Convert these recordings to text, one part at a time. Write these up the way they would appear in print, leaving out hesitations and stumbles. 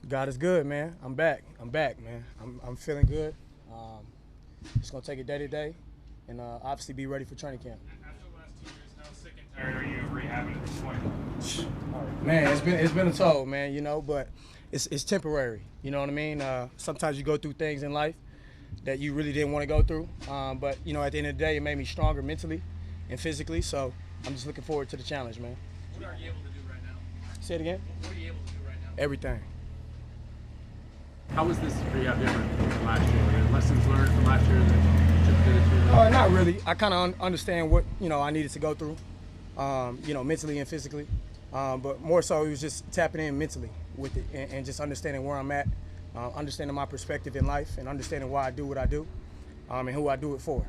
God is good, man. I'm back, man. I'm feeling good. Just gonna take it day to day, and obviously be ready for training camp. After the last 2 years, how sick and tired are you of rehabbing at this point? Man, it's been a toll, man. But it's temporary. You know what I mean? Sometimes you go through things in life that you really didn't want to go through. But at the end of the day, it made me stronger mentally and physically. So I'm just looking forward to the challenge, man. What are you able to do right now? Say it again. What are you able to do right now? Everything. How was this rehab different from last year? Were there lessons learned from last year that took to this year? Not really. I kind of understand what I needed to go through, mentally and physically. But more so, it was just tapping in mentally with it and just understanding where I'm at, understanding my perspective in life, and understanding why I do what I do, and who I do it for.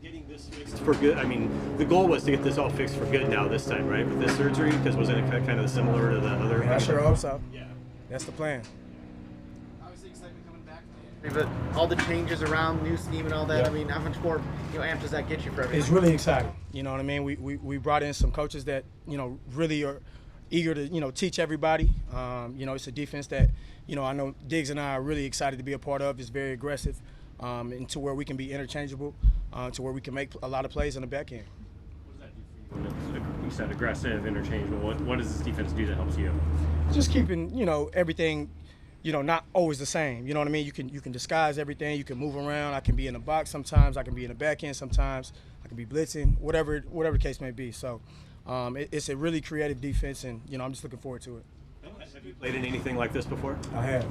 Getting this fixed for good. I mean, the goal was to get this all fixed for good now this time, right? With this surgery, because wasn't it kind of similar to the other? I sure hope so. Yeah. That's the plan. Obviously, excitement coming back. But all the changes around, new scheme and all that. Yeah. I mean, how much more amped does that get you for everything? It's really exciting. You know what I mean? We brought in some coaches that really are eager to teach everybody. It's a defense that I know Diggs and I are really excited to be a part of. It's very aggressive, and to where we can be interchangeable, to where we can make a lot of plays on the back end. What does that do for you when it's, you said aggressive, interchangeable? What does this defense do that helps you? Just keeping everything not always the same. You know what I mean? You can disguise everything. You can move around. I can be in the box sometimes. I can be in the back end sometimes. I can be blitzing. Whatever the case may be. So it's a really creative defense, and I'm just looking forward to it. Have you played in anything like this before? I have.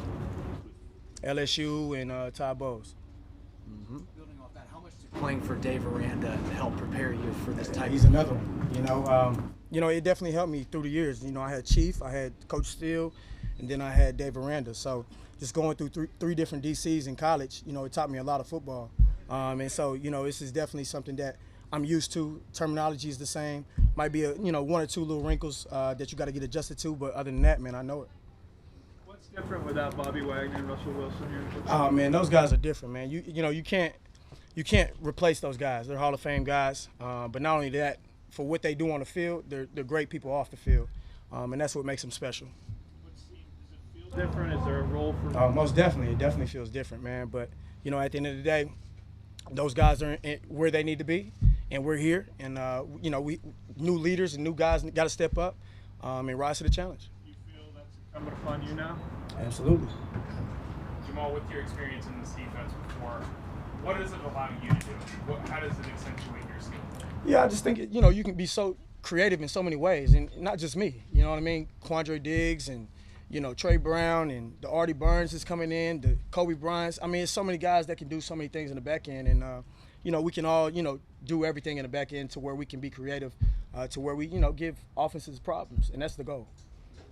LSU and Todd Bowles. Building off that, how much did playing for Dave Aranda help prepare you for this type? He's another one. It definitely helped me through the years. I had Chief, I had Coach Steele, and then I had Dave Aranda. So just going through three different DCs in college, it taught me a lot of football. And so, this is definitely something that I'm used to. Terminology is the same. Might be one or two little wrinkles that you got to get adjusted to, but other than that, man, I know it. What's different without Bobby Wagner and Russell Wilson here? Oh man, those guys are different, man. You can't replace those guys. They're Hall of Fame guys. But not only that, for what they do on the field, they're great people off the field, and that's what makes them special. Does it feel different? Is there a role for? Most definitely, it definitely feels different, man. But at the end of the day, those guys are where they need to be, and we're here. And we new leaders and new guys got to step up and rise to the challenge. You feel that's incumbent upon you now? Absolutely. Jamal, with your experience in this defense before, what is it allowing you to do? How does it accentuate your skill? Yeah, I just think you can be so creative in so many ways, and not just me. You know what I mean? Quandre Diggs and Trey Brown and the Artie Burns is coming in, the Kobe Bryants. I mean, it's so many guys that can do so many things in the back end, and we can all do everything in the back end to where we can be creative, to where we give offenses problems, and that's the goal.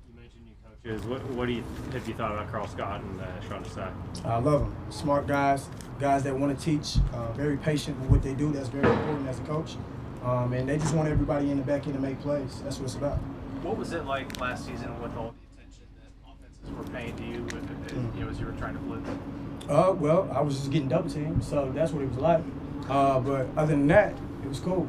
You mentioned new coaches. What have you thought about Carl Scott and Sean Desai? I love them. Smart guys that want to teach, very patient with what they do. That's very important as a coach. And they just want everybody in the back end to make plays. That's what it's about. What was it like last season with all the attention that offenses were paying to you, as you were trying to blitz? Well, I was just getting double teamed, so that's what it was like. But other than that, it was cool.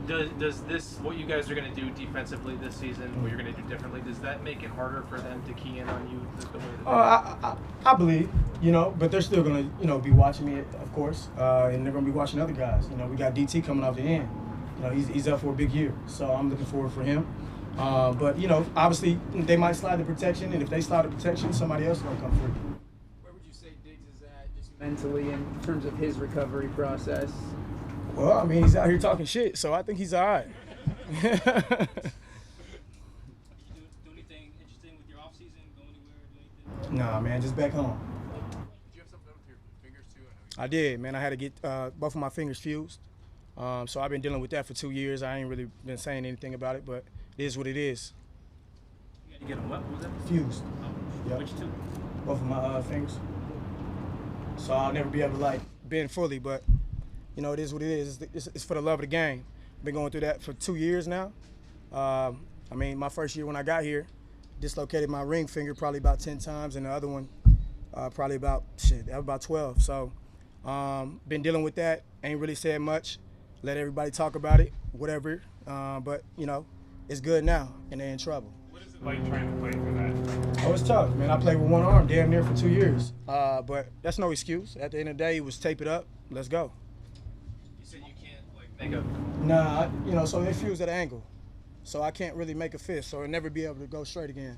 Does this, what you guys are going to do defensively this season, what you're going to do differently, does that make it harder for them to key in on you the way that I believe, but they're still going to, be watching me, of course, and they're going to be watching other guys. We got DT coming off the end. He's up for a big year, so I'm looking forward for him. But, obviously they might slide the protection, and if they slide the protection, somebody else is going to come through. Where would you say Diggs is at just mentally in terms of his recovery process? Well, I mean, he's out here talking shit, so I think he's all right. Did you do anything interesting with your offseason? Go anywhere? Do anything? Nah, man, just back home. Did you have something with your fingers too? I did, man. I had to get both of my fingers fused. So I've been dealing with that for 2 years. I ain't really been saying anything about it, but it is what it is. You had to get them what? What was that? Fused. Oh, Yep. which two? Both of my fingers. So I'll never be able to bend fully, but it is what it is. It's for the love of the game. Been going through that for 2 years now. I mean, my first year when I got here, dislocated my ring finger probably about 10 times, and the other one probably about 12. So been dealing with that. Ain't really said much. Let everybody talk about it, whatever. But it's good now, and they're in trouble. What is it like trying to play for that? Oh, it's tough, man. I played with one arm damn near for 2 years. But that's no excuse. At the end of the day, it was tape it up. Let's go. You said you can't like make a. Nah, so they fused at an angle. So I can't really make a fist, so I'll never be able to go straight again.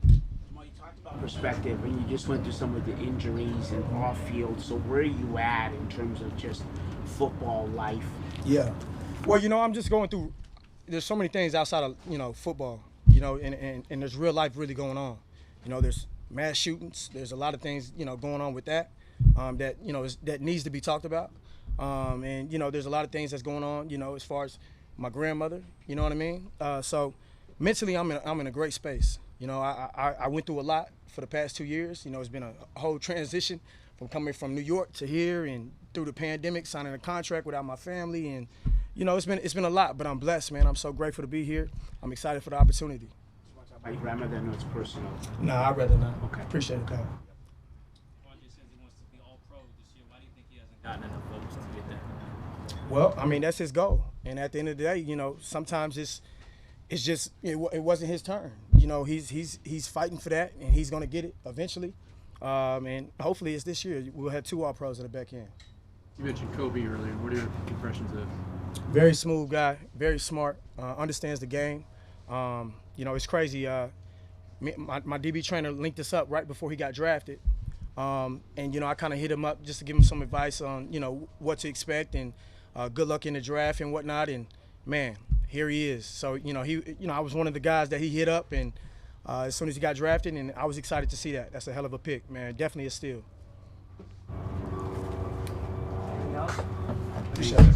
Jamal, you talked about perspective, and you just went through some of the injuries and off field. So where are you at in terms of just football life? Yeah. Well, I'm just going through. There's so many things outside of football. And there's real life really going on. There's mass shootings. There's a lot of things going on with that that needs to be talked about. And there's a lot of things that's going on. As far as my grandmother. You know what I mean? So mentally, I'm in a great space. I went through a lot for the past 2 years. It's been a whole transition from coming from New York to here, and through the pandemic, signing a contract without my family, and it's been a lot. But I'm blessed, man. I'm so grateful to be here. I'm excited for the opportunity. My grandmother, I know it's personal. Nah, I'd rather not. Okay. Appreciate it, though. Rogers says he wants to be all pro this year. Why do you think he hasn't gotten enough votes to get there? Well, that's his goal. And at the end of the day, sometimes it's just it wasn't his turn. He's fighting for that, and he's gonna get it eventually. And hopefully it's this year. We'll have 2 All-Pros in the back end. You mentioned Kobe earlier. What are your impressions of? Very smooth guy, very smart, understands the game. It's crazy. My DB trainer linked us up right before he got drafted. And I kind of hit him up just to give him some advice on, what to expect and good luck in the draft and whatnot. And man, here he is. So, I was one of the guys that he hit up, and as soon as he got drafted, and I was excited to see that. That's a hell of a pick, man. Definitely a steal. Anything else? Appreciate it.